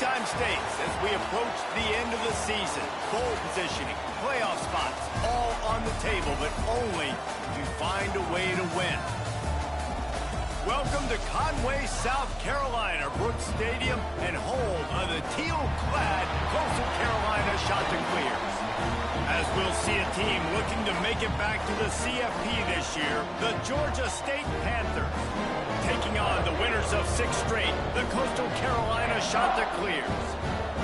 time states as we approach the end of the season. Bowl positioning, playoff spots, all on the table, but only if you find a way to win. Welcome to Conway, South Carolina, Brooks Stadium, and home of the teal-clad Coastal Carolina Chanticleers. As we'll see a team looking to make it back to the CFP this year, the Georgia State Panthers, taking on the winners of 6 straight, the Coastal Carolina Chanticleers.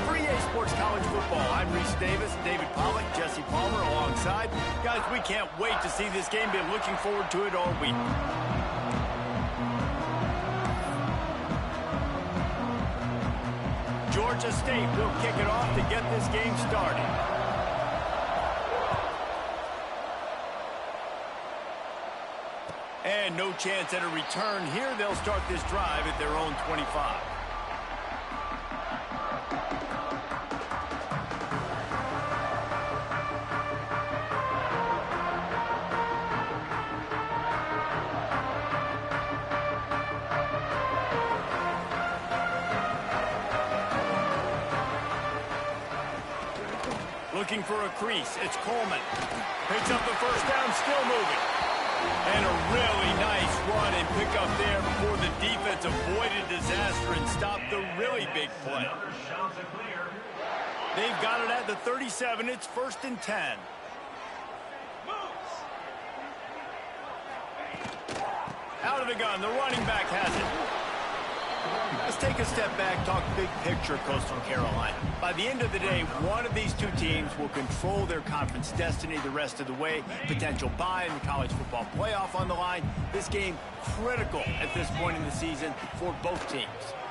For EA Sports College Football, I'm Reese Davis, David Pollack, Jesse Palmer alongside. Guys, we can't wait to see this game. Been looking forward to it all week. Georgia State will kick it off to get this game started. And no chance at a return here. They'll start this drive at their own 25. Looking for a crease. It's Coleman. Picks up the first down, still moving. And a really nice run and pick up there before the defense avoided disaster and stopped the really big play. They've got it at the 37. It's 1st and 10. Out of the gun. The running back has it. Let's take a step back, talk big picture Coastal Carolina. By the end of the day, one of these two teams will control their conference destiny the rest of the way. Potential bye in the college football playoff on the line. This game critical at this point in the season for both teams.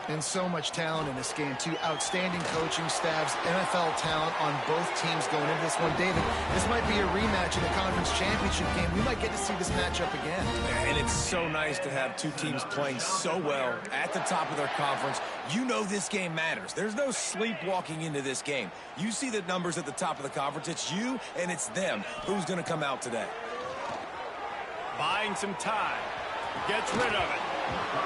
And so much talent in this game, too. Outstanding coaching staffs, NFL talent on both teams going into this one. David, this might be a rematch in the conference championship game. We might get to see this matchup again. And it's so nice to have two teams playing so well at the top of their conference. You know this game matters. There's no sleepwalking into this game. You see the numbers at the top of the conference. It's you and it's them. Who's going to come out today? Buying some time. Gets rid of it.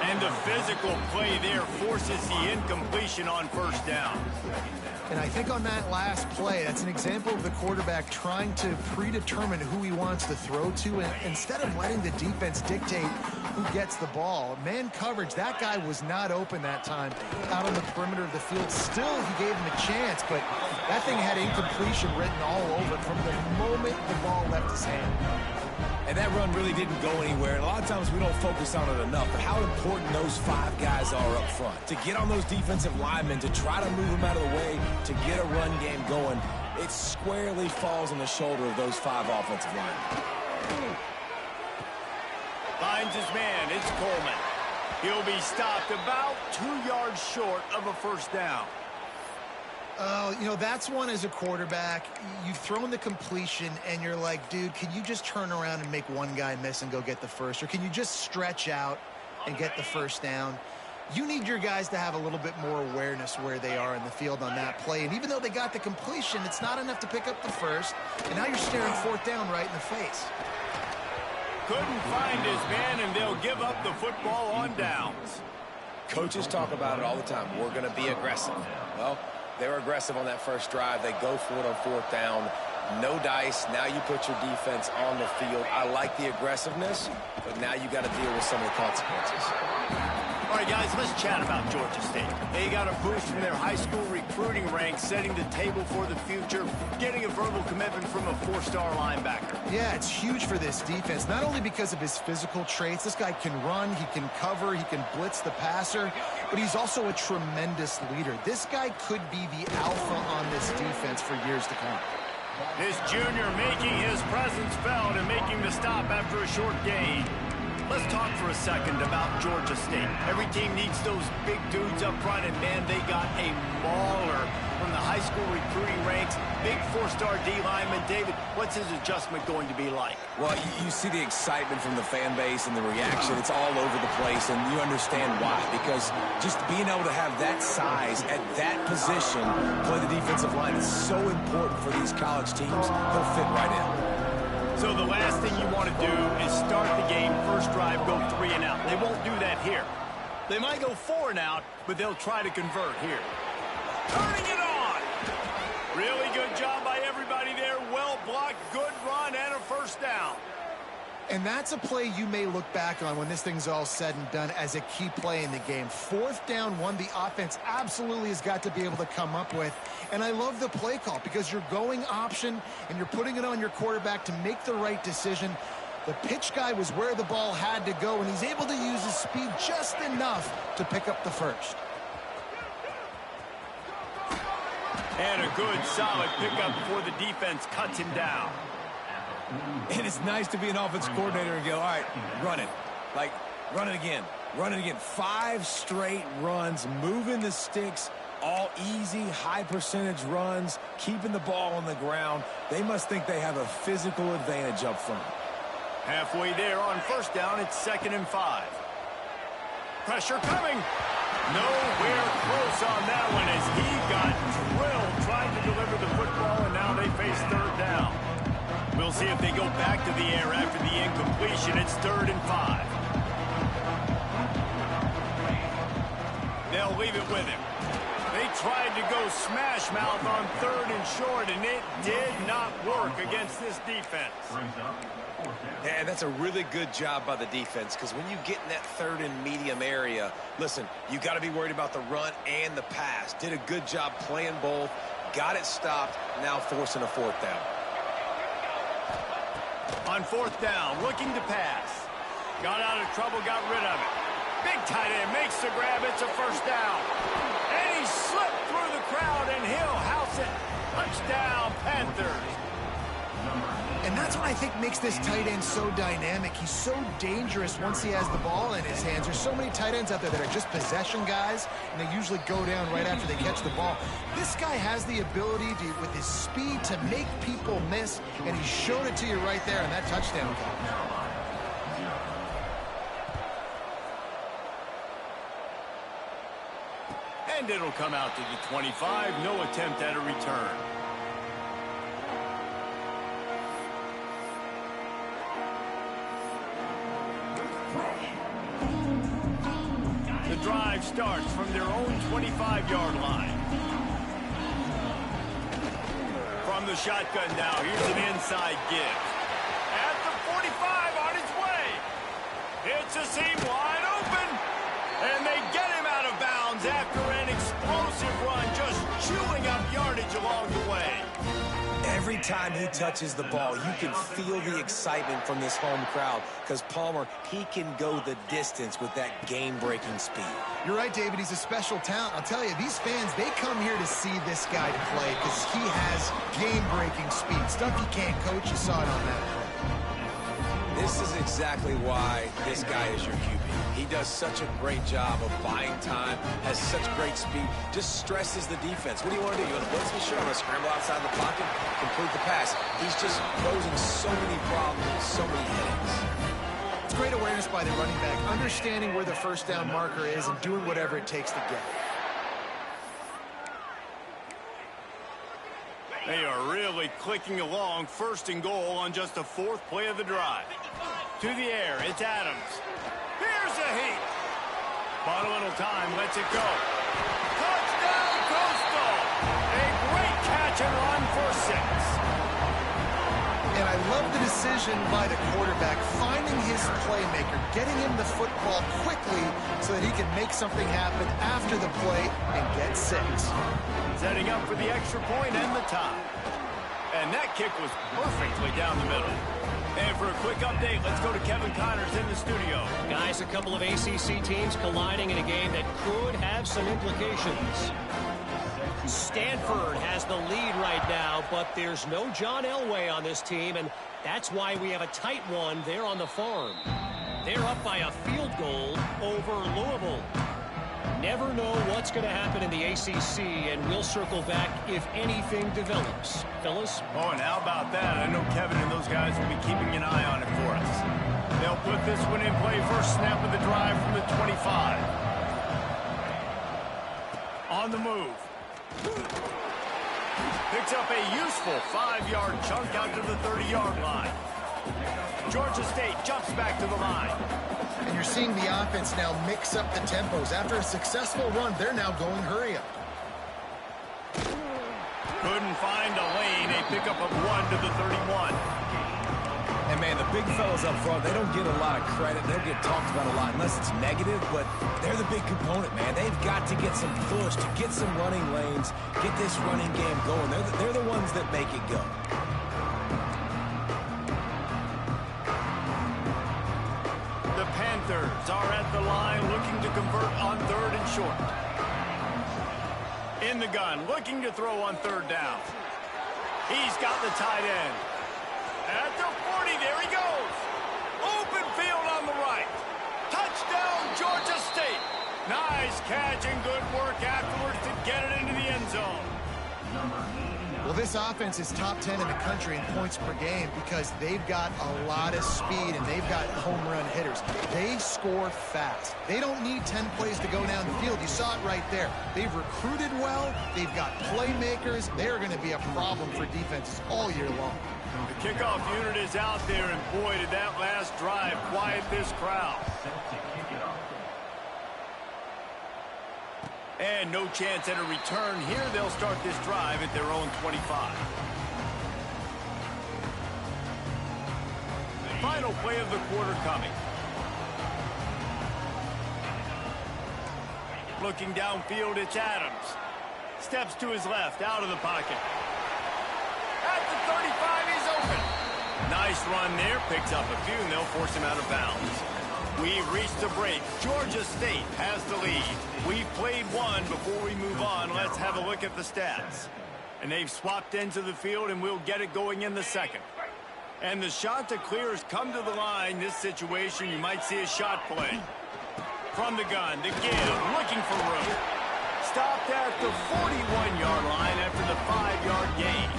And the physical play there forces the incompletion on 1st down. And I think on that last play, that's an example of the quarterback trying to predetermine who he wants to throw to, and instead of letting the defense dictate who gets the ball. Man coverage, that guy was not open that time out on the perimeter of the field. Still, he gave him a chance, but that thing had incompletion written all over it from the moment the ball left his hand. And that run really didn't go anywhere. And a lot of times we don't focus on it enough, but how important those 5 guys are up front. To get on those defensive linemen, to try to move them out of the way, to get a run game going, it squarely falls on the shoulder of those 5 offensive linemen. Finds his man. It's Coleman. He'll be stopped about 2 yards short of a 1st down. You know, that's one as a quarterback. You've thrown the completion, and you're like, dude, can you just turn around and make one guy miss and go get the first? Or can you just stretch out and get the 1st down? You need your guys to have a little bit more awareness where they are in the field on that play. And even though they got the completion, it's not enough to pick up the first. And now you're staring 4th down right in the face. Couldn't find his man, and they'll give up the football on downs. Coaches talk about it all the time. We're going to be aggressive. Well, they were aggressive on that first drive. They go for it on 4th down. No dice. Now you put your defense on the field. I like the aggressiveness, but now you got to deal with some of the consequences. All right, guys, let's chat about Georgia State. They got a boost from their high school recruiting ranks, setting the table for the future, getting a verbal commitment from a 4-star linebacker. Yeah, it's huge for this defense, not only because of his physical traits. This guy can run, he can cover, he can blitz the passer, but he's also a tremendous leader. This guy could be the alpha on this defense for years to come. This junior making his presence felt and making the stop after a short gain. Let's talk for a second about Georgia State. Every team needs those big dudes up front, and man, they got a mauler from the high school recruiting ranks. Big 4-star D lineman. David, what's his adjustment going to be like? Well, you see the excitement from the fan base and the reaction. It's all over the place, and you understand why. Because just being able to have that size at that position, play the defensive line, is so important for these college teams. He'll fit right in. So the last thing you want to do is start the game, first drive, go 3 and out. They won't do that here. They might go 4 and out, but they'll try to convert here. turning it on. Really good job by everybody there. Well blocked, good run, and a first down. And that's a play you may look back on when this thing's all said and done as a key play in the game. Fourth down, one the offense absolutely has got to be able to come up with. And I love the play call because you're going option and you're putting it on your quarterback to make the right decision. The pitch guy was where the ball had to go, and he's able to use his speed just enough to pick up the first. And a good, solid pickup before the defense cuts him down. And it's nice to be an offense coordinator and go, all right, run it. Like, run it again. Run it again. 5 straight runs, moving the sticks, all easy, high percentage runs, keeping the ball on the ground. They must think they have a physical advantage up front. Halfway there on first down, it's 2nd and 5. Pressure coming. Nowhere close on that one as he got drilled trying to deliver the football, and now they face 3rd down. We'll see if they go back to the air after the incompletion. It's 3rd and 5. They'll leave it with him. They tried to go smash mouth on 3rd and short, and it did not work against this defense. And that's a really good job by the defense, because when you get in that 3rd and medium area, listen, you got to be worried about the run and the pass. Did a good job playing both, got it stopped, now forcing a 4th down. On 4th down, looking to pass. Got out of trouble, got rid of it. Big tight end makes the grab. It's a first down. And he slipped through the crowd, and he'll house it. Touchdown, Panthers. And that's what I think makes this tight end so dynamic. He's so dangerous once he has the ball in his hands. There's so many tight ends out there that are just possession guys, and they usually go down right after they catch the ball. This guy has the ability to, with his speed, to make people miss, and he showed it to you right there in that touchdown call. And it'll come out to the 25. No attempt at a return. The drive starts from their own 25-yard line. From the shotgun now, here's an inside give. At the 45, on his way. It's a seam wide open. And they get him out of bounds after an explosive run, just chewing up yardage along the way. Every time he touches the ball, you can feel the excitement from this home crowd, because Palmer, he can go the distance with that game-breaking speed. You're right, David. He's a special talent. I'll tell you, these fans, they come here to see this guy play because he has game-breaking speed. Stuff you can't coach. You saw it on that play. This is exactly why this guy is your QB. He does such a great job of buying time, has such great speed, just stresses the defense. What do you want to do? You want to blitz me? Sure, I'm going to scramble outside the pocket, complete the pass. He's just posing so many problems, so many headaches. It's great awareness by the running back, understanding where the first down marker is and doing whatever it takes to get it. They are really clicking along. 1st and goal on just the 4th play of the drive. To the air, it's Adams. Here's a heat. Bought a little time, lets it go. Touchdown, Coastal. A great catch and run for 6. And I love the decision by the quarterback, finding his playmaker, getting him the football quickly so that he can make something happen after the play and get 6. Setting up for the extra point and the tie. And that kick was perfectly down the middle. And for a quick update, let's go to Kevin Connors in the studio. Guys, a couple of ACC teams colliding in a game that could have some implications. Stanford has the lead right now, but there's no John Elway on this team, and that's why we have a tight one there on the farm. They're up by a field goal over Louisville. Never know what's going to happen in the ACC, and we'll circle back if anything develops. Fellas? Oh, and how about that? I know Kevin and those guys will be keeping an eye on it for us. They'll put this one in play. First snap of the drive from the 25. On the move. Picks up a useful 5-yard chunk out to the 30-yard line. Georgia State jumps back to the line. And you're seeing the offense now mix up the tempos. After a successful run, they're now going hurry up. Couldn't find a lane. A pickup of 1 to the 31. And, man, the big fellas up front, they don't get a lot of credit. They don't get talked about a lot unless it's negative, but they're the big component, man. They've got to get some push, to get some running lanes, get this running game going. They're the ones that make it go. The Panthers are at the line looking to convert on 3rd and short. In the gun, looking to throw on 3rd down. He's got the tight end. At the 40, there he goes. Open field on the right. Touchdown, Georgia State. Nice catch and good work afterwards to get it into the end zone. Well, this offense is top 10 in the country in points per game because they've got a lot of speed and they've got home run hitters. They score fast. They don't need 10 plays to go down the field. You saw it right there. They've recruited well. They've got playmakers. They're going to be a problem for defenses all year long. The kickoff unit is out there, and boy, did that last drive quiet this crowd. And no chance at a return here. They'll start this drive at their own 25. Final play of the quarter coming. Looking downfield, it's Adams. Steps to his left, out of the pocket. At the 35, he's open. Nice run there, picks up a few, and they'll force him out of bounds. We've reached the break. Georgia State has the lead. We've played one. Before we move on, let's have a look at the stats. And they've swapped into the field, and we'll get it going in the second. And the shot to clear has come to the line. This situation, you might see a shot play. From the gun, the give, looking for room. Stopped at the 41-yard line after the 5-yard gain.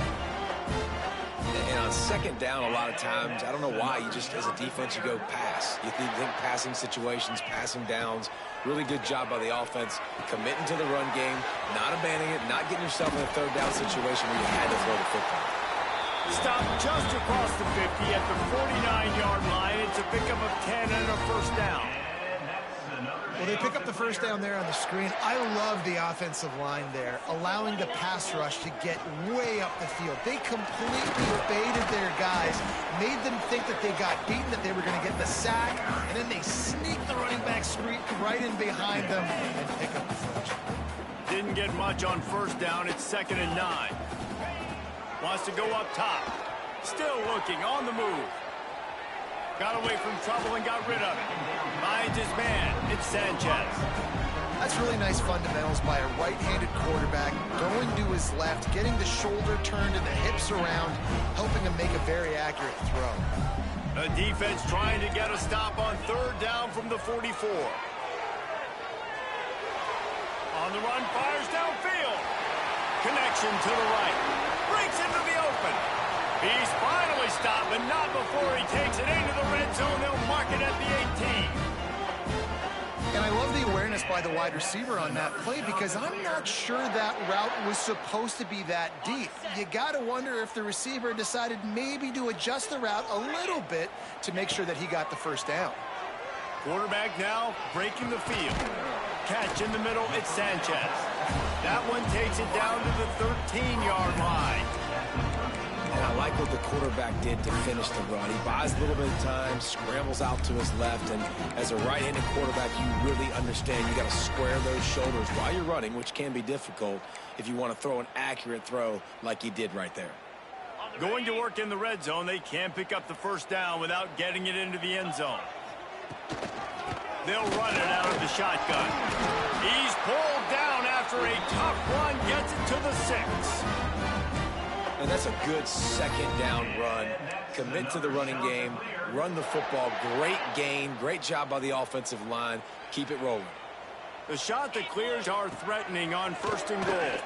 And on 2nd down, a lot of times, I don't know why, you just, as a defense, you go pass. You think passing situations, passing downs. Really good job by the offense, committing to the run game, not abandoning it, not getting yourself in a 3rd down situation where you had to throw the football. Stopped just across the 50 at the 49-yard line. It's a pickup of 10 and a 1st down. Well, they pick up the 1st down there on the screen. I love the offensive line there, allowing the pass rush to get way up the field. They completely baited their guys, made them think that they got beaten, that they were going to get the sack, and then they sneak the running back right in behind them and pick up the first. Didn't get much on 1st down. It's 2nd and 9. Wants to go up top. Still looking, on the move. Got away from trouble and got rid of it. Finds his man. It's Sanchez. That's really nice fundamentals by a right-handed quarterback, going to his left, getting the shoulder turned and the hips around, helping him make a very accurate throw. The defense trying to get a stop on 3rd down from the 44. On the run, fires downfield. Connection to the right. Breaks into the open. He's finally stopped, but not before he takes it into the red zone. They'll mark it at the 18. And I love the awareness by the wide receiver on that play because I'm not sure that route was supposed to be that deep. You got to wonder if the receiver decided maybe to adjust the route a little bit to make sure that he got the 1st down. Quarterback now breaking the field. Catch in the middle, it's Sanchez. That one takes it down to the 13-yard line. And I like what the quarterback did to finish the run. He buys a little bit of time, scrambles out to his left, and as a right-handed quarterback, you really understand you got to square those shoulders while you're running, which can be difficult if you want to throw an accurate throw like he did right there. Going to work in the red zone, they can't pick up the 1st down without getting it into the end zone. They'll run it out of the shotgun. He's pulled down after a tough run, gets it to the 6. And that's a good 2nd down run. Commit to the running game, run the football. Great gain, great job by the offensive line. Keep it rolling. The shot that clears are threatening on 1st and goal.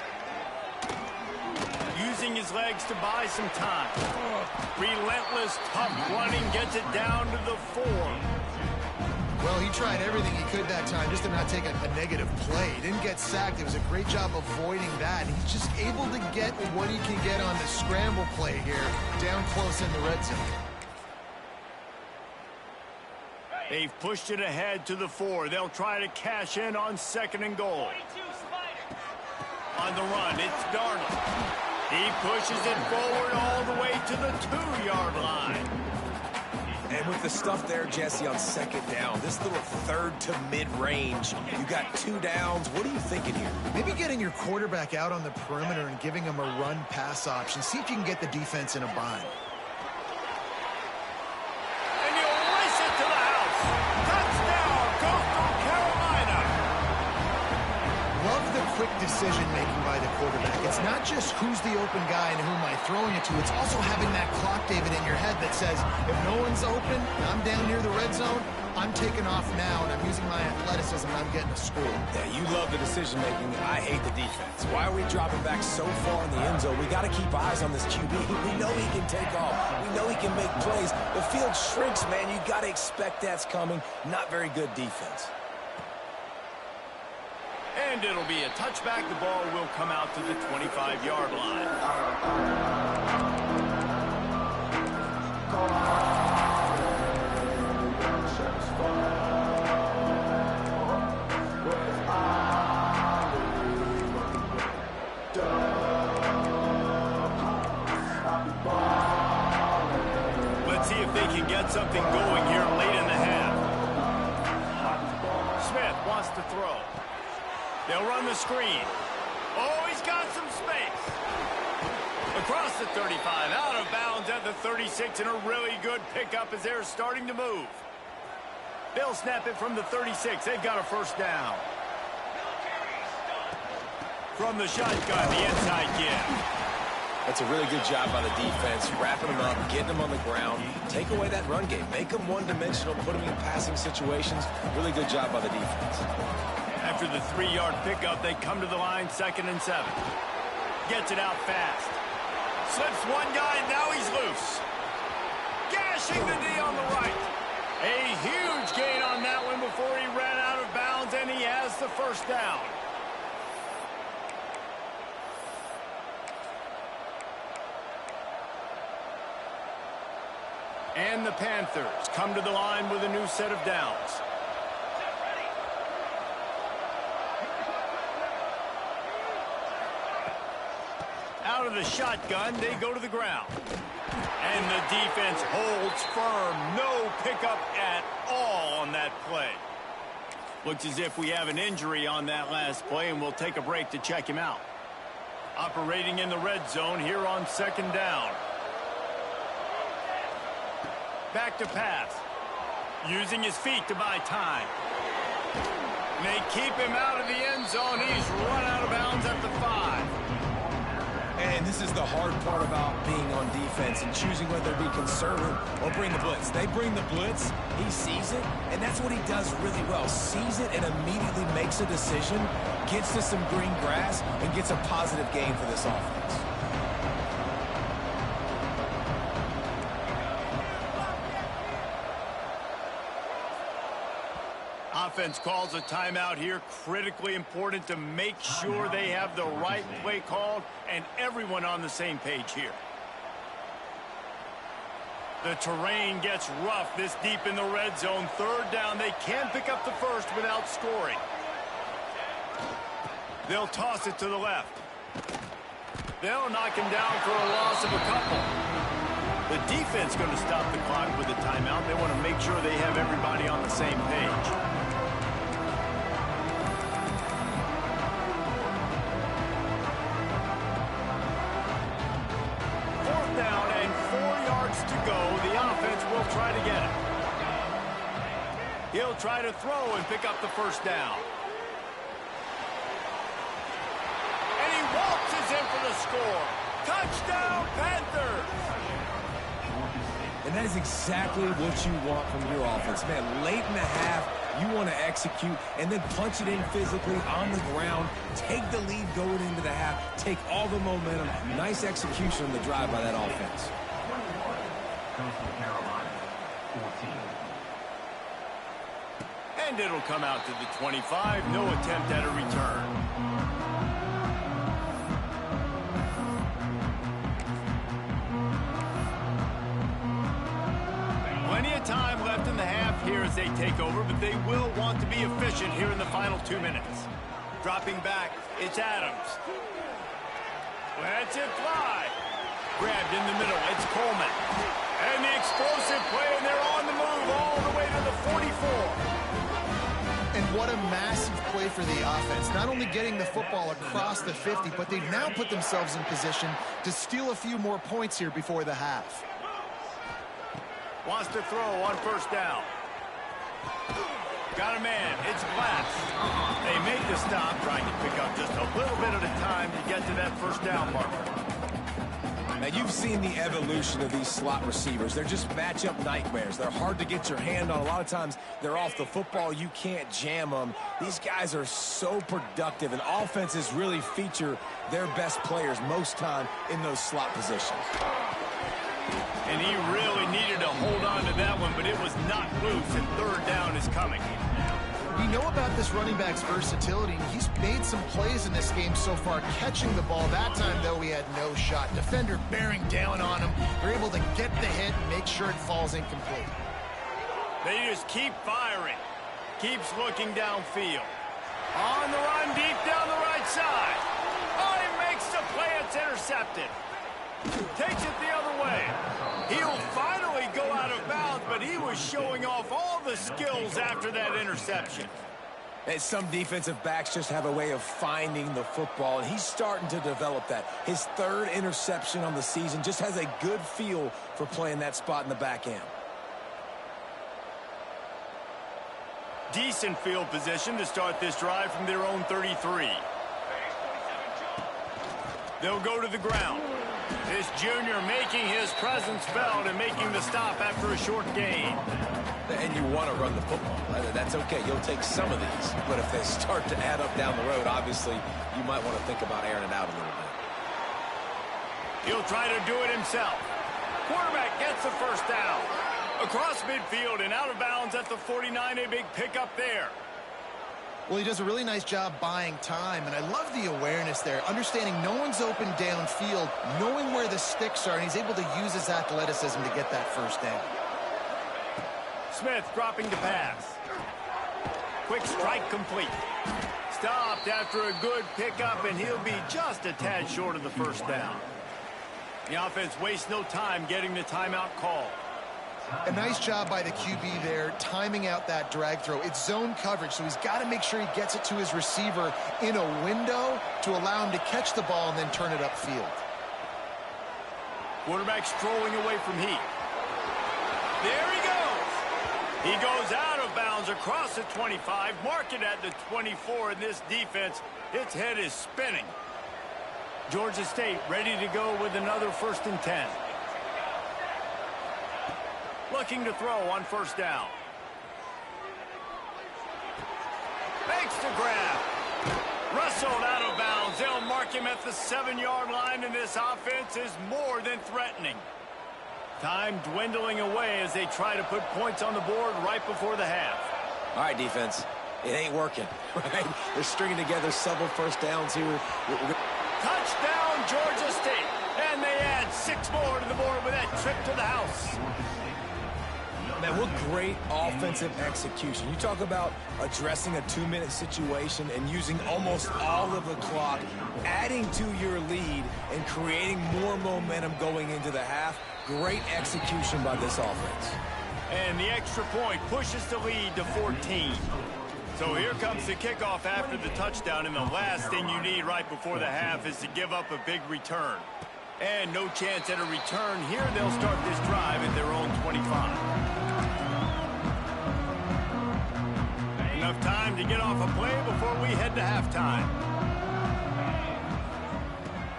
Using his legs to buy some time. Relentless, tough running gets it down to the 4. Well, he tried everything he could that time just to not take a negative play. He didn't get sacked. It was a great job avoiding that. He's just able to get what he can get on the scramble play here, down close in the red zone. They've pushed it ahead to the 4. They'll try to cash in on 2nd and goal. On the run, it's Darnold. He pushes it forward all the way to the 2-yard line. And with the stuff there, Jesse, on second down, this little third to mid-range, you got 2 downs. What are you thinking here? Maybe getting your quarterback out on the perimeter and giving him a run-pass option. See if you can get the defense in a bind. And you'll race it to the house. Touchdown, Coastal Carolina. Love the quick decision-making by the quarterback. It's not just who's the open guy and who am I throwing it to. It's also having that clock, David, in your head that says, if no one's open and I'm down near the red zone, I'm taking off now, and I'm using my athleticism, and I'm getting a score. Yeah, you love the decision-making. I hate the defense. Why are we dropping back so far in the end zone? We got to keep eyes on this QB. We know he can take off. We know he can make plays. The field shrinks, man. You got to expect that's coming. Not very good defense. And it'll be a touchback. The ball will come out to the 25-yard line. Let's see if they can get something going here late in the half. Smith wants to throw. They'll run the screen. Oh, he's got some space. Across the 35, out of bounds at the 36, and a really good pickup as they're starting to move. They'll snap it from the 36. They've got a first down. From the shotgun, the inside give. That's a really good job by the defense, wrapping them up, getting them on the ground. Take away that run game. Make them one-dimensional, put them in passing situations. Really good job by the defense. After the 3-yard pickup, they come to the line, 2nd and 7. Gets it out fast. Slips one guy, now he's loose. Gashing the D on the right. A huge gain on that one before he ran out of bounds, and he has the first down. And the Panthers come to the line with a new set of downs. Out of the shotgun, they go to the ground. And the defense holds firm. No pickup at all on that play. Looks as if we have an injury on that last play, and we'll take a break to check him out. Operating in the red zone here on 2nd down. Back to pass. Using his feet to buy time. And they keep him out of the end zone. He's run out of bounds at the 5. And this is the hard part about being on defense and choosing whether to be conservative or bring the blitz. They bring the blitz, he sees it, and that's what he does really well. Sees it and immediately makes a decision, gets to some green grass, and gets a positive gain for this offense. Offense calls a timeout here. Critically important to make sure they have the right play called and everyone on the same page here. The terrain gets rough this deep in the red zone. 3rd down. They can pick up the first without scoring. They'll toss it to the left. They'll knock him down for a loss of a couple. The defense going to stop the clock with a timeout. They want to make sure they have everybody on the same page. Will try to get it. He'll try to throw and pick up the first down. And he waltzes in for the score. Touchdown, Panthers! And that is exactly what you want from your offense. Man, late in the half, you want to execute and then punch it in physically on the ground. Take the lead going into the half. Take all the momentum. Nice execution on the drive by that offense. And it'll come out to the 25. No attempt at a return. Plenty of time left in the half here as they take over, but they will want to be efficient here in the final 2 minutes. Dropping back, it's Adams. Lets it fly. Grabbed in the middle. It's Coleman. And the explosive play, and they're on the move all the way to the 44. And what a massive play for the offense. Not only getting the football across the 50, but they've now put themselves in position to steal a few more points here before the half. Wants to throw on first down. Got a man. It's Glass. They make the stop, trying to pick up just a little bit at a time to get to that first down marker. Now, you've seen the evolution of these slot receivers. They're just matchup nightmares. They're hard to get your hand on. A lot of times, they're off the football. You can't jam them. These guys are so productive, and offenses really feature their best players most time in those slot positions. And he really needed to hold on to that one, but it was not loose, and third down is coming. We know about this running back's versatility, and he's made some plays in this game so far, catching the ball. That time, though, he had no shot. Defender bearing down on him. They're able to get the hit and make sure it falls incomplete. They just keep firing. Keeps looking downfield. On the run, deep down the right side. Oh, he makes the play. It's intercepted. Takes it the other way. He'll finally go out of bounds, but he was showing off all the skills after that interception. And some defensive backs just have a way of finding the football, and he's starting to develop that. His third interception on the season, just has a good feel for playing that spot in the back end. Decent field position to start this drive from their own 33. They'll go to the ground. This junior making his presence felt and making the stop after a short gain. And you want to run the football. That's okay. You'll take some of these. But if they start to add up down the road, obviously, you might want to think about airing it out a little bit. He'll try to do it himself. Quarterback gets the first down. Across midfield and out of bounds at the 49, a big pickup there. Well, he does a really nice job buying time, and I love the awareness there, understanding no one's open downfield, knowing where the sticks are, and he's able to use his athleticism to get that first down. Smith dropping to pass. Quick strike complete. Stopped after a good pickup, and he'll be just a tad short of the first down. The offense wastes no time getting the timeout call. A nice job by the QB there, timing out that drag throw. It's zone coverage, so he's got to make sure he gets it to his receiver in a window to allow him to catch the ball and then turn it upfield. Quarterback strolling away from heat. There he goes. He goes out of bounds across the 25, mark it at the 24, and this defense, its head is spinning. Georgia State ready to go with another 1st and 10. Looking to throw on first down. Makes the grab. Wrestled out of bounds. They'll mark him at the 7-yard line, and this offense is more than threatening. Time dwindling away as they try to put points on the board right before the half. All right, defense. It ain't working, right? They're stringing together several first downs here. Touchdown, Georgia State. And they add 6 more to the board with that trip to the house. Man, what great offensive execution. You talk about addressing a 2-minute situation and using almost all of the clock, adding to your lead and creating more momentum going into the half. Great execution by this offense. And the extra point pushes the lead to 14. So here comes the kickoff after the touchdown, and the last thing you need right before the half is to give up a big return. And no chance at a return here. They'll start this drive at their own 25. Enough time to get off a play before we head to halftime.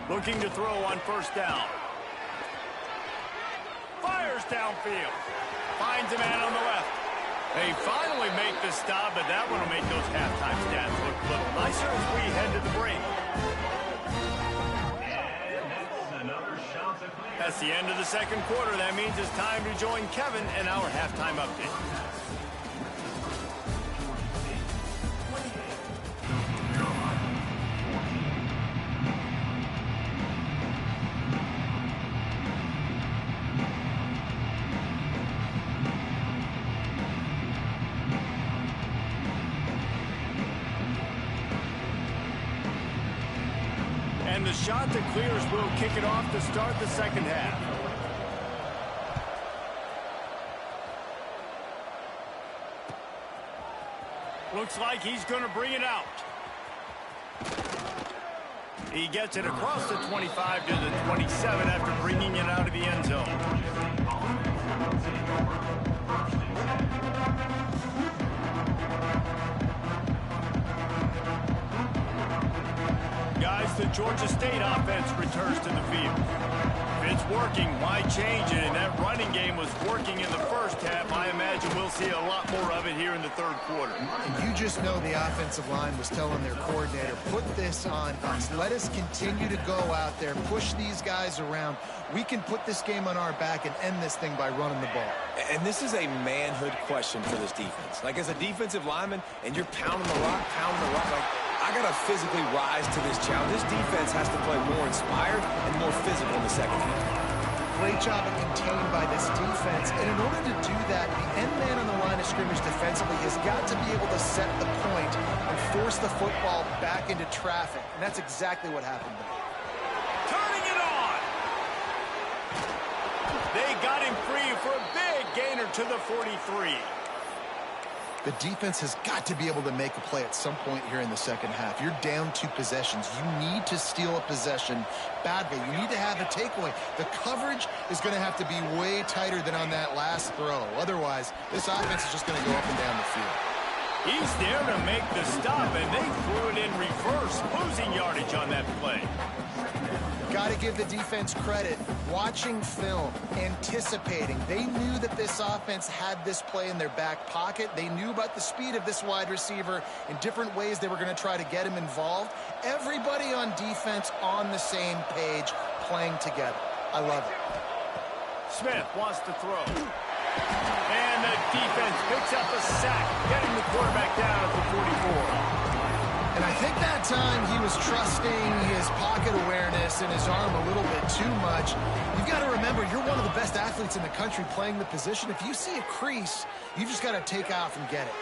Looking to throw on first down. Fires downfield. Finds a man on the left. They finally make the stop, but that one will make those halftime stats look a little nicer as we head to the break. That's the end of the second quarter. That means it's time to join Kevin in our halftime update. And the shot that clears will kick it off to start the second half. Looks like he's going to bring it out. He gets it across the 25 to the 27 after bringing it out of the end zone. Guys, the Georgia State offense returns to the field. If it's working, why change it? And that running game was working in the first half. I imagine we'll see a lot more of it here in the third quarter. And you just know the offensive line was telling their coordinator, put this on us. Let us continue to go out there, push these guys around. We can put this game on our back and end this thing by running the ball. And this is a manhood question for this defense. Like, as a defensive lineman, and you're pounding the rock, like, I got to physically rise to this challenge. This defense has to play more inspired and more physical in the second half. Great job of contained by this defense. And in order to do that, the end man on the line of scrimmage defensively has got to be able to set the point and force the football back into traffic. And that's exactly what happened there. Turning it on! They got him free for a big gainer to the 43. The defense has got to be able to make a play at some point here in the second half. You're down 2 possessions. You need to steal a possession badly. You need to have a takeaway. The coverage is going to have to be way tighter than on that last throw. Otherwise, this offense is just going to go up and down the field. He's there to make the stop, and they threw it in reverse, losing yardage on that play. Got to give the defense credit. Watching film, anticipating. They knew that this offense had this play in their back pocket. They knew about the speed of this wide receiver in different ways they were going to try to get him involved. Everybody on defense on the same page, playing together. I love it. Smith wants to throw. And the defense picks up a sack, getting the quarterback down at the 44. And I think that time he was trusting his pocket awareness and his arm a little bit too much. You've got to remember, you're one of the best athletes in the country playing the position. If you see a crease, you just got to take off and get it.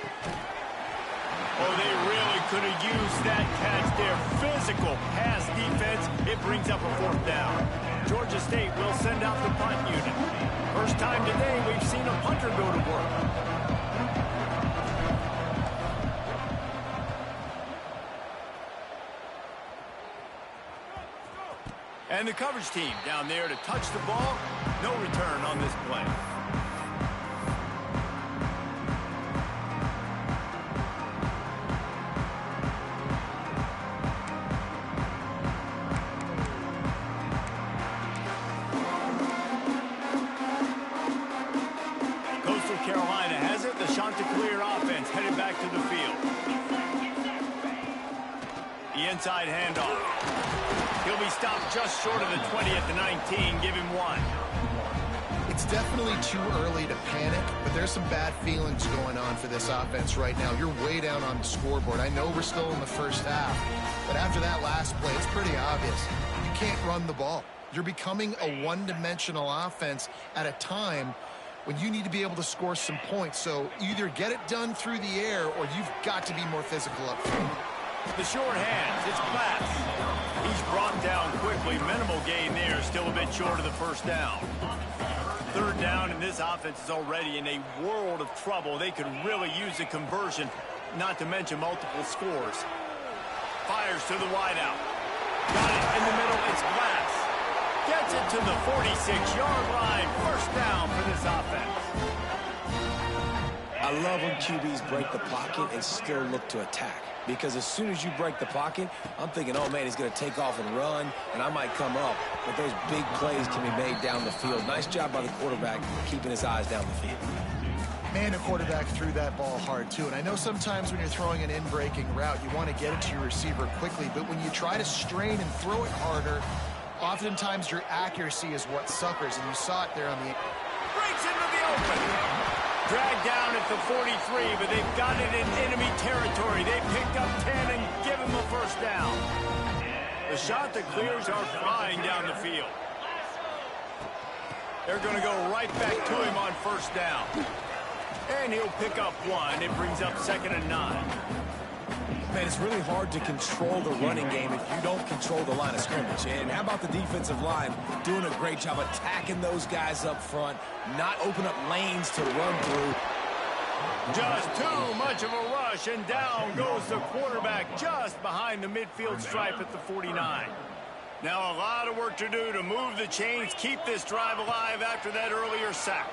Oh, they really could have used that catch there. Physical pass defense. It brings up a 4th down. Georgia State will send out the punt unit. First time today we've seen a punter go to work. And the coverage team down there to touch the ball. No return on this play. Coastal Carolina has it. The Chanticleer offense headed back to the field. The inside handoff. He'll be stopped just short of the 20 at the 19. Give him 1. It's definitely too early to panic, but there's some bad feelings going on for this offense right now. You're way down on the scoreboard. I know we're still in the first half, but after that last play, it's pretty obvious. You can't run the ball. You're becoming a one-dimensional offense at a time when you need to be able to score some points. So either get it done through the air or you've got to be more physical up front. The short hands, it's Glass. He's brought down quickly. Minimal gain there, still a bit short of the first down. 3rd down, and this offense is already in a world of trouble. They could really use a conversion, not to mention multiple scores. Fires to the wideout. Got it in the middle, it's Glass. Gets it to the 46-yard line. First down for this offense. I love when QBs break the pocket and still look to attack. Because as soon as you break the pocket, I'm thinking, oh, man, he's going to take off and run, and I might come up. But those big plays can be made down the field. Nice job by the quarterback keeping his eyes down the field. Man, the quarterback threw that ball hard, too. And I know sometimes when you're throwing an in-breaking route, you want to get it to your receiver quickly. But when you try to strain and throw it harder, oftentimes your accuracy is what suffers. And you saw it there on the... Breaks into the open. Dragged down at the 43, but they've got it in enemy territory. They picked up 10 and give him a first down. The Chanticleers are flying down the field. They're going to go right back to him on first down. And he'll pick up 1. It brings up 2nd and 9. Man, it's really hard to control the running game if you don't control the line of scrimmage. And how about the defensive line doing a great job attacking those guys up front, not open up lanes to run through. Just too much of a rush, and down goes the quarterback just behind the midfield stripe at the 49. Now a lot of work to do to move the chains, keep this drive alive after that earlier sack.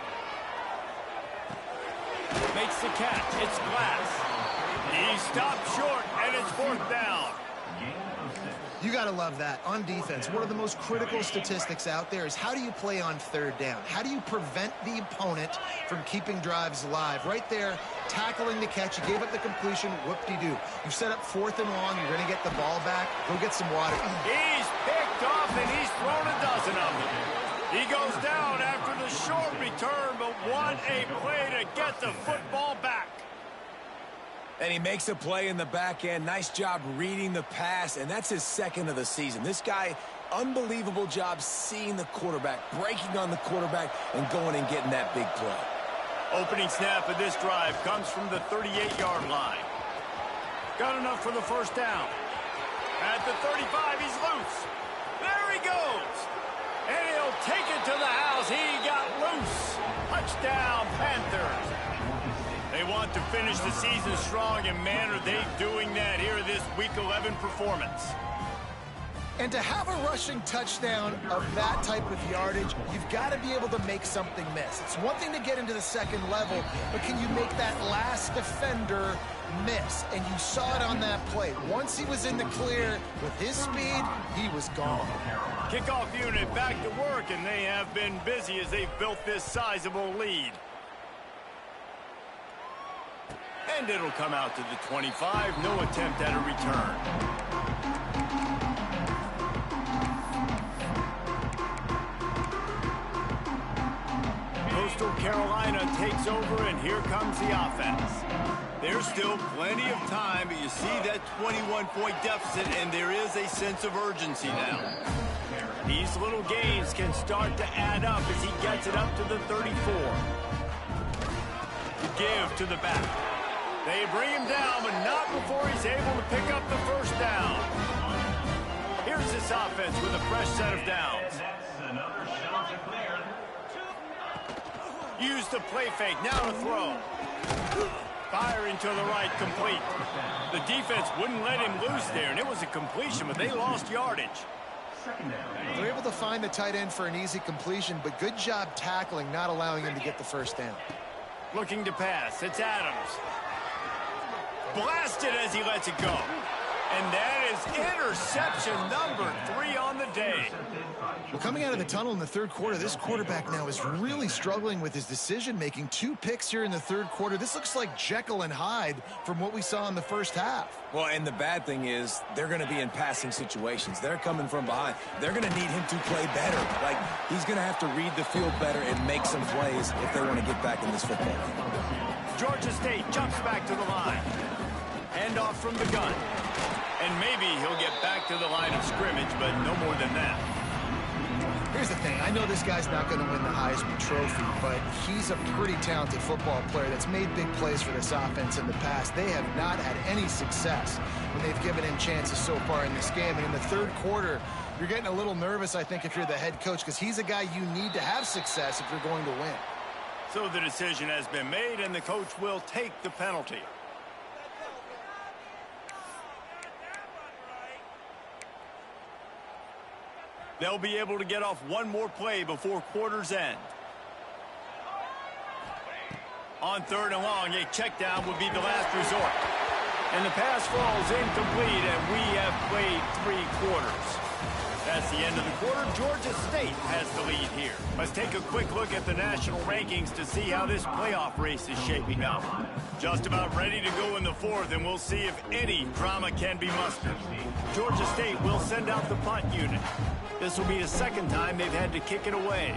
Makes the catch. It's Glass. He stopped short, and it's 4th down. You got to love that. On defense, one of the most critical statistics out there is how do you play on 3rd down? How do you prevent the opponent from keeping drives alive? Right there, tackling the catch. You gave up the completion. Whoop-de-doo. You set up 4th and long. You're going to get the ball back. Go get some water. He's picked off, and he's thrown a dozen of them. He goes down after the short return, but what a play to get the football back. And he makes a play in the back end. Nice job reading the pass, and that's his 2nd of the season. This guy, unbelievable job seeing the quarterback, breaking on the quarterback, and going and getting that big play. Opening snap of this drive comes from the 38-yard line. Got enough for the 1st down. At the 35, he's loose. There he goes. And he'll take it to the house. He got loose. Touchdown, Panthers. They want to finish the season strong, and man, are they doing that here in this Week 11 performance. And to have a rushing touchdown of that type of yardage, you've got to be able to make something miss. It's one thing to get into the 2nd level, but can you make that last defender miss? And you saw it on that play. Once he was in the clear with his speed, he was gone. Kickoff unit back to work, and they have been busy as they've built this sizable lead. And it'll come out to the 25. No attempt at a return. Coastal Carolina takes over, and here comes the offense. There's still plenty of time, but you see that 21-point deficit, and there is a sense of urgency now. These little gains can start to add up as he gets it up to the 34. Give to the back. They bring him down, but not before he's able to pick up the 1st down. Here's this offense with a fresh set of downs. Use the play fake, now to throw. Firing to the right, complete. The defense wouldn't let him loose there, and it was a completion, but they lost yardage. They're able to find the tight end for an easy completion, but good job tackling, not allowing him to get the 1st down. Looking to pass, it's Adams. Blasted as he lets it go. And that is interception number 3 on the day. Well, coming out of the tunnel in the 3rd quarter, this quarterback now is really struggling with his decision-making. 2 picks here in the 3rd quarter. This looks like Jekyll and Hyde from what we saw in the 1st half. Well, and the bad thing is they're going to be in passing situations. They're coming from behind. They're going to need him to play better. Like, he's going to have to read the field better and make some plays if they want to get back in this football game. Georgia State jumps back to the line. Handoff from the gun. And maybe he'll get back to the line of scrimmage, but no more than that. Here's the thing. I know this guy's not going to win the Heisman Trophy, but he's a pretty talented football player that's made big plays for this offense in the past. They have not had any success when they've given him chances so far in this game. And in the 3rd quarter, you're getting a little nervous, I think, if you're the head coach, because he's a guy you need to have success if you're going to win. So the decision has been made, and the coach will take the penalty. They'll be able to get off one more play before quarter's end. On 3rd and long, a check down would be the last resort. And the pass falls incomplete, and we have played 3 quarters. That's the end of the quarter. Georgia State has the lead here. Let's take a quick look at the national rankings to see how this playoff race is shaping up. Just about ready to go in the 4th, and we'll see if any drama can be mustered. Georgia State will send out the punt unit. This will be the 2nd time they've had to kick it away.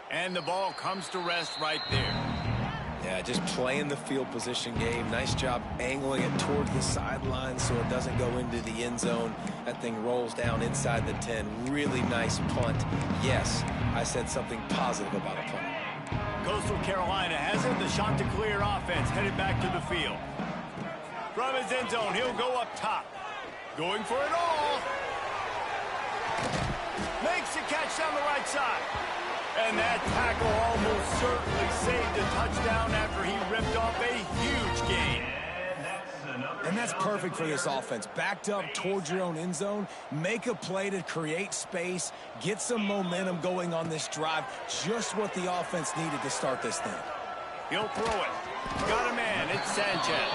And the ball comes to rest right there. Yeah, just playing the field position game. Nice job angling it towards the sideline so it doesn't go into the end zone. That thing rolls down inside the 10. Really nice punt. Yes, I said something positive about a punt. Coastal Carolina has it. The shot to clear offense headed back to the field. From his end zone, he'll go up top. Going for it all. Makes the catch down the right side. And that tackle almost certainly saved a touchdown after he ripped off a huge gain. And that's perfect for this offense. Backed up towards your own end zone, make a play to create space, get some momentum going on this drive. Just what the offense needed to start this thing. He'll throw it. Got a man. It's Sanchez.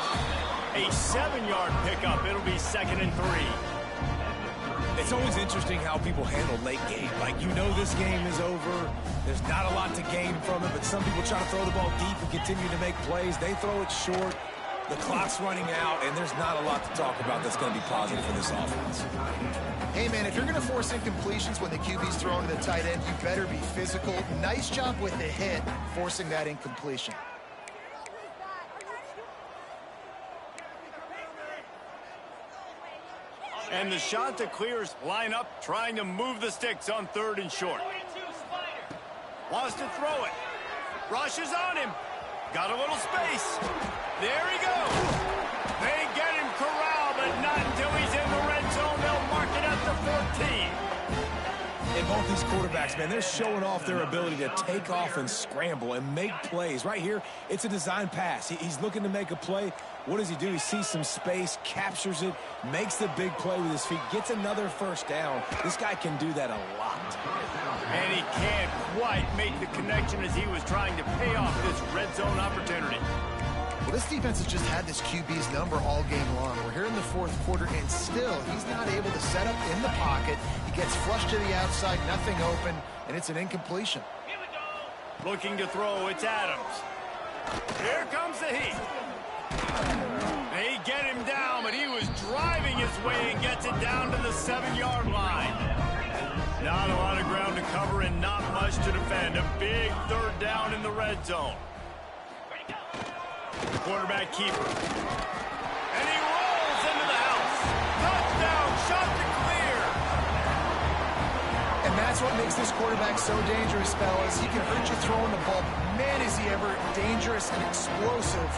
A 7-yard pickup. It'll be 2nd and 3. It's always interesting how people handle late game. Like, you know this game is over. There's not a lot to gain from it, but some people try to throw the ball deep and continue to make plays. They throw it short. The clock's running out, and there's not a lot to talk about that's going to be positive for this offense. Hey, man, if you're going to force incompletions when the QB's throwing to the tight end, you better be physical. Nice job with the hit, forcing that incompletion. And the shot to clears line up, trying to move the sticks on 3rd and short. Wants to throw it. Rushes on him. Got a little space. There he goes. They get him corralled, but not until he's in the red zone. They'll mark it at the 14. And both these quarterbacks, man, they're showing off their ability to take off and scramble and make plays. Right here, it's a design pass. He's looking to make a play. What does he do? He sees some space, captures it, makes the big play with his feet, gets another first down. This guy can do that a lot. And he can't quite make the connection as he was trying to pay off this red zone opportunity. Well, this defense has just had this QB's number all game long. We're here in the 4th quarter, and still, he's not able to set up in the pocket. He gets flushed to the outside, nothing open, and it's an incompletion. Looking to throw, it's Adams. Here comes the heat. They get him down, but he was driving his way and gets it down to the 7-yard line. Not a lot of ground to cover and not much to defend. A big 3rd down in the red zone. Quarterback keeper. And he rolls into the house. Touchdown, shot to clear. And that's what makes this quarterback so dangerous, fellas. He can hurt you throwing the ball. Man, is he ever dangerous and explosive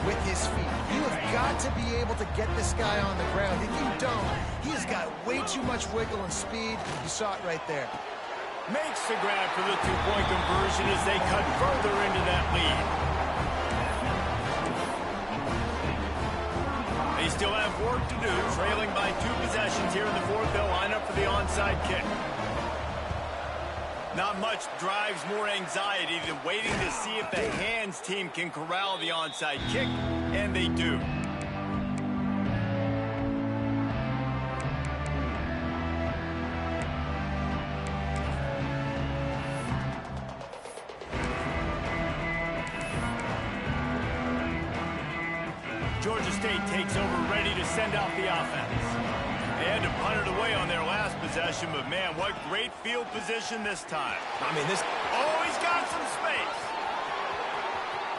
with his feet. You have got to be able to get this guy on the ground. If you don't, he has got way too much wiggle and speed. You saw it right there. Makes the grab for the 2-point conversion as they cut further into that lead. They still have work to do, trailing by 2 possessions here in the 4th. They'll line up for the onside kick. Not much drives more anxiety than waiting to see if the hands team can corral the onside kick, and they do. Georgia State takes over, ready to send out the offense. They had to punt it away on their last possession, but man, what great field position this time. I mean, this... Oh, he's got some space.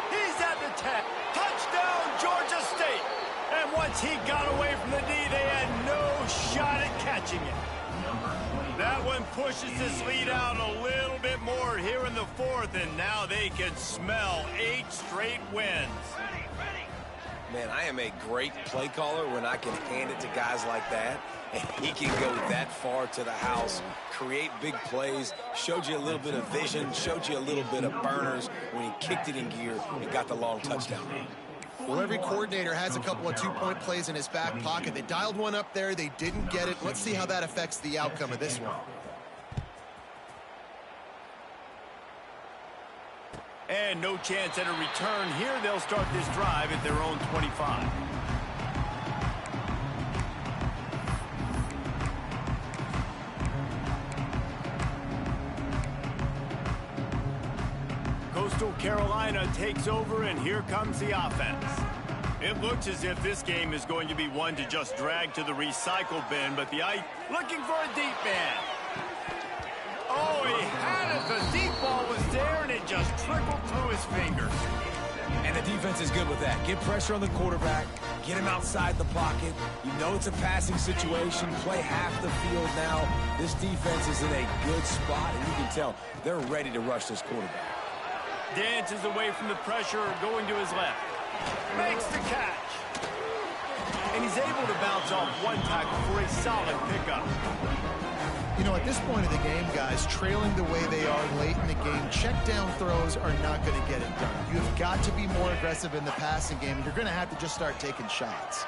He's at the 10. Touchdown, Georgia State. And once he got away from the D, they had no shot at catching it. That one pushes this lead out a little bit more here in the 4th, and now they can smell 8 straight wins. Man, I am a great play caller when I can hand it to guys like that, and he can go that far to the house, create big plays, showed you a little bit of vision, showed you a little bit of burners when he kicked it in gear and got the long touchdown. Well, every coordinator has a couple of 2-point plays in his back pocket. They dialed one up there. They didn't get it. Let's see how that affects the outcome of this one. And no chance at a return here. They'll start this drive at their own 25. Coastal Carolina takes over, and here comes the offense. It looks as if this game is going to be one to just drag to the recycle bin, but the Ike looking for a deep man. Oh, he had it. The deep ball was there, and it just trickled through his fingers. And the defense is good with that. Get pressure on the quarterback. Get him outside the pocket. You know it's a passing situation. Play half the field now. This defense is in a good spot, and you can tell they're ready to rush this quarterback. dances away from the pressure going to his left. Makes the catch. And he's able to bounce off one tackle for a solid pickup. You know, at this point of the game, guys, trailing the way they are late in the game, check down throws are not going to get it done. You've got to be more aggressive in the passing game. You're going to have to just start taking shots.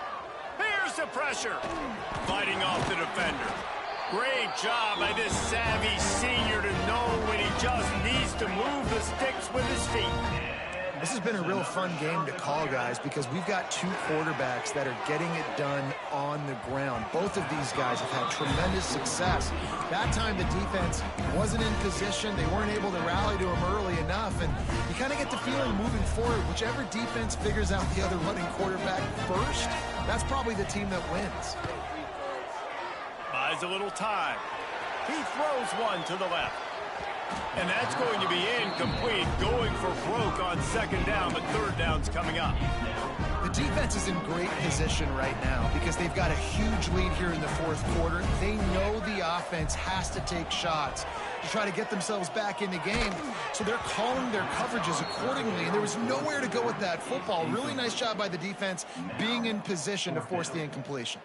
Here's the pressure. Fighting off the defender. Great job by this savvy senior to know when he just needs to move the sticks with his feet. This has been a real fun game to call, guys, because we've got two quarterbacks that are getting it done on the ground. Both of these guys have had tremendous success. That time the defense wasn't in position. They weren't able to rally to him early enough, and you kind of get the feeling moving forward, whichever defense figures out the other running quarterback first, that's probably the team that wins. Buys a little time. He throws one to the left. And that's going to be incomplete, going for broke on second down, but third down's coming up. The defense is in great position right now because they've got a huge lead here in the fourth quarter. They know the offense has to take shots to try to get themselves back in the game, so they're calling their coverages accordingly, and there was nowhere to go with that football. Really nice job by the defense being in position to force the incompletion.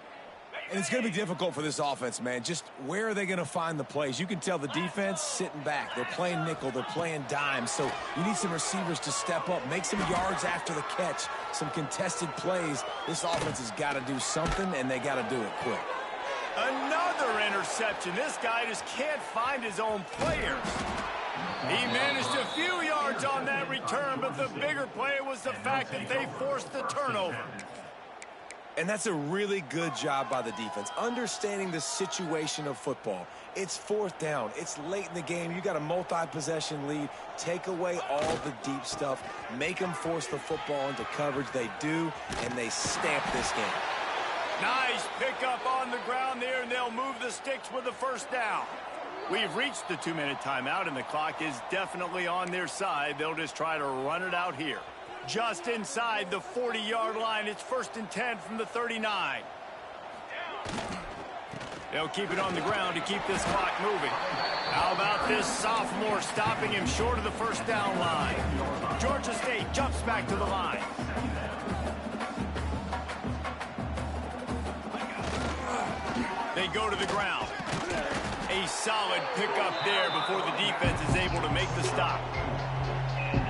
And it's going to be difficult for this offense, man. Just where are they going to find the plays? You can tell the defense sitting back. They're playing nickel. They're playing dime. So you need some receivers to step up, make some yards after the catch, some contested plays. This offense has got to do something, and they got to do it quick. Another interception. This guy just can't find his own players. He managed a few yards on that return, but the bigger play was the fact that they forced the turnover. And that's a really good job by the defense, understanding the situation of football. It's fourth down. It's late in the game. You got a multi-possession lead. Take away all the deep stuff. Make them force the football into coverage. They do, and they stamp this game. Nice pickup on the ground there, and they'll move the sticks with the first down. We've reached the 2-minute timeout, and the clock is definitely on their side. They'll just try to run it out here. Just inside the 40-yard line. It's 1st and 10 from the 39. They'll keep it on the ground to keep this clock moving. How about this sophomore stopping him short of the first down line? Georgia State jumps back to the line. They go to the ground. A solid pickup there before the defense is able to make the stop.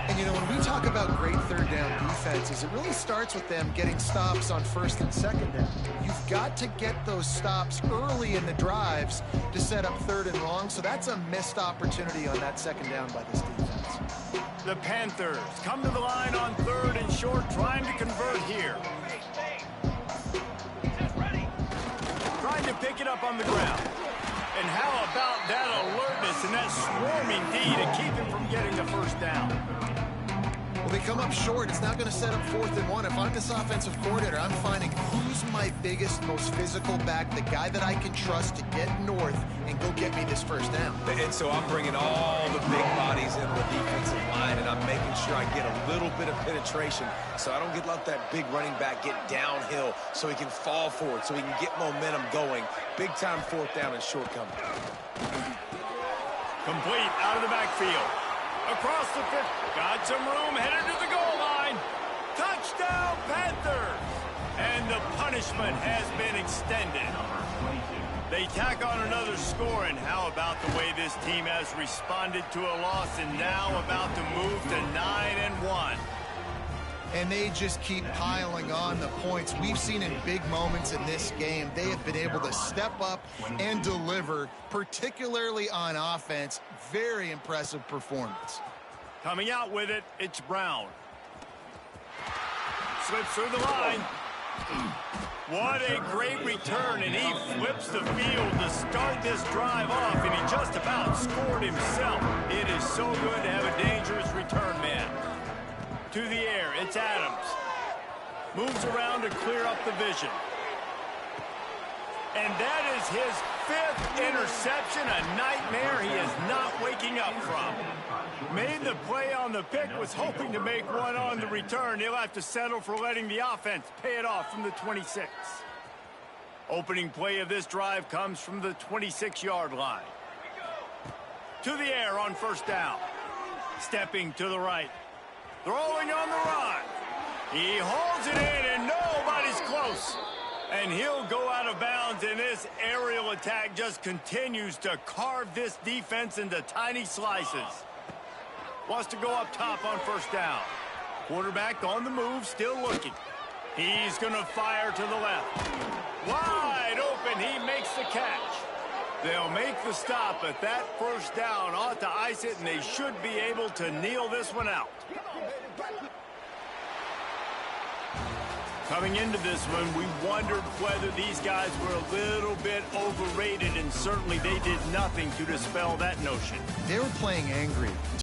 And, you know, when we talk about great third down defenses, it really starts with them getting stops on first and second down. You've got to get those stops early in the drives to set up third and long, so that's a missed opportunity on that second down by this defense. The Panthers come to the line on third and short, trying to convert here. Trying to pick it up on the ground. And how about that alertness and that swarming D to keep him from getting the first down? Well, they come up short. It's not going to set up 4th and 1. If I'm this offensive coordinator, I'm finding who's my biggest, most physical back, the guy that I can trust to get north and go get me this first down. And so I'm bringing all the big bodies into the defensive line, and I'm making sure I get a little bit of penetration so I don't let that big running back get downhill so he can fall forward, so he can get momentum going. Big-time 4th down and short coming. Complete out of the backfield. Across the 50. Got some room, headed to the goal line. Touchdown, Panthers! And the punishment has been extended. They tack on another score, and how about the way this team has responded to a loss and now about to move to 9-1. And they just keep piling on the points. We've seen in big moments in this game, they have been able to step up and deliver, particularly on offense. Very impressive performance. Coming out with it, it's Brown. Slips through the line. What a great return, and he flips the field to start this drive off, and he just about scored himself. It is so good to have a dangerous return man. To the air, it's Adams. Moves around to clear up the vision. And that is his 5th interception, a nightmare he is not waking up from. Made the play on the pick, was hoping to make one on the return. He'll have to settle for letting the offense pay it off from the 26. Opening play of this drive comes from the 26-yard line. To the air on first down. Stepping to the right. Throwing on the run. He holds it in, and nobody's close. And he'll go out of bounds, and this aerial attack just continues to carve this defense into tiny slices. Wants to go up top on first down. Quarterback on the move, still looking. He's going to fire to the left. Wide open, he makes the catch. They'll make the stop, but that first down ought to ice it, and they should be able to kneel this one out. Coming into this one, we wondered whether these guys were a little bit overrated, and certainly they did nothing to dispel that notion. They were playing angry.